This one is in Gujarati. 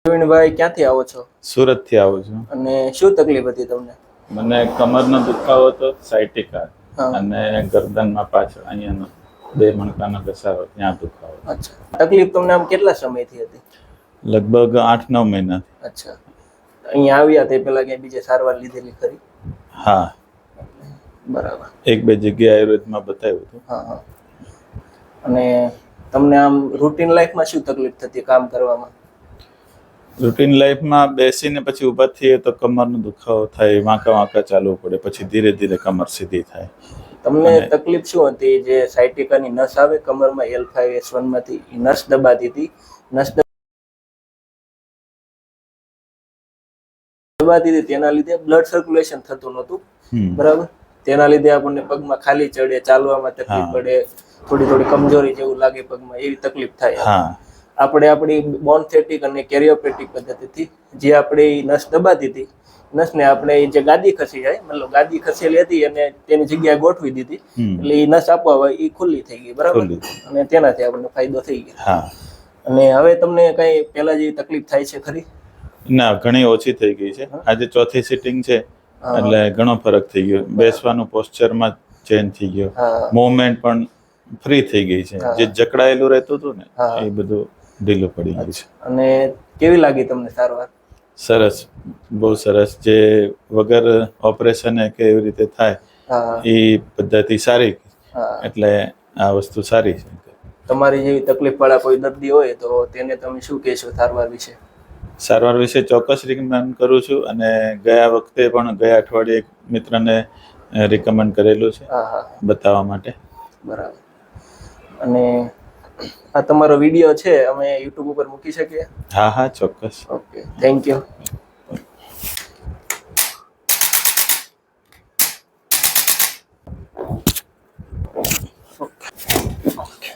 પ્રવીણભાઈ ક્યાંથી આવો છો સુરત થી આવું છું અને શું તકલીફ હતી તમને? મને કમરનો દુખાવો હતો, સાયટિકા, હા. અને ગરદનમાં પાછળ અહીંયાનો બે મણકાનો ઘસારો, ત્યાં દુખાવો. અચ્છા, તકલીફ તમને આમ કેટલા સમયથી હતી? લગભગ 8-9 મહિના. અચ્છા, અહીંયા આવ્યા તે પહેલા ક્યાંય બીજે સારવાર લીધેલી ખરી? હા, બરાબર. 1-2 જગ્યાએ આયુર્વેદમાં બતાવ્યું હતું. હા હા. અને તમને આમ રૂટીન લાઈફમાં શું તકલીફ થતી કામ કરવામાં? રૂટીન લાઈફમાં બેસીને પછી ઊભા થઈએ તો કમરનો દુખાવો થાય, વાંકા ચાલવું પડે, પછી ધીરે ધીરે કમર સીધી થાય. તમને તકલીફ શું હતી? જે સાયટિકાની નસ આવે કમરમાં L5S1 માંથી, એ નસ દબાતી હતી. નસ દબાતી હતી તેના લીધે બ્લડ સર્ક્યુલેશન થતું નહોતું, બરાબર. તેના લીધે આપણને પગમાં ખાલી ચડે, ચાલવામાં તકલીફ પડે, થોડી કમજોરી જેવું લાગે પગમાં, એવી તકલીફ થાય. આપણે આપણી બોનથેટિક અને કેરિયોપેટિક પદ્ધતિથી જે આપણે નસ દબાતી હતી, નસને આપણે જે ગાદી ખસી જાય, મતલબ ગાદી ખસેલી હતી અને તેની જગ્યાએ ગોઠવી દીધી, એટલે એ નસ આપવા એ ખુલ્લી થઈ ગઈ, બરાબર. અને તેનાથી આપણને ફાયદો થઈ ગયો. અને હવે તમને કઈ પહેલા જેવી તકલીફ થાય છે ખરી? ના, ઘણી ઓછી થઈ ગઈ છે. આજે ચોથી સિટિંગ છે એટલે ઘણો ફરક થઈ ગયો. બેસવાનું પોસ્ચરમાં ચેન્જ થઈ ગયો, મૂવમેન્ટ પણ ફ્રી થઈ ગઈ છે. જે જકડાયેલું રહેતું હતું ને એ બધું ઢીલું પડી ગયું છે. અને કેવી લાગી તમને સારવાર? સરસ, બહુ સરસ. જે વગર ઓપરેશને કે એવી રીતે થાય એ પદ્ધતિ સારી, એટલે આ વસ્તુ સારી છે. તમારી જેવી તકલીફ વાળા કોઈ દર્દી હોય તો તેને તમે શું કહેશો સારવાર વિશે? સારવાર વિશે ચોક્કસ રિકમેન્ડ કરું છું, અને ગયા વખતે પણ ગયા અઠવાડિયે એક મિત્રને રિકમેન્ડ કરેલું છે બતાવવા માટે. બરાબર. અને આ તમારો વિડીયો છે, અમે યુટ્યુબ ઉપર મૂકી શકીએ? હા હા, ચોક્કસ. Okay, thank you. ઓકે.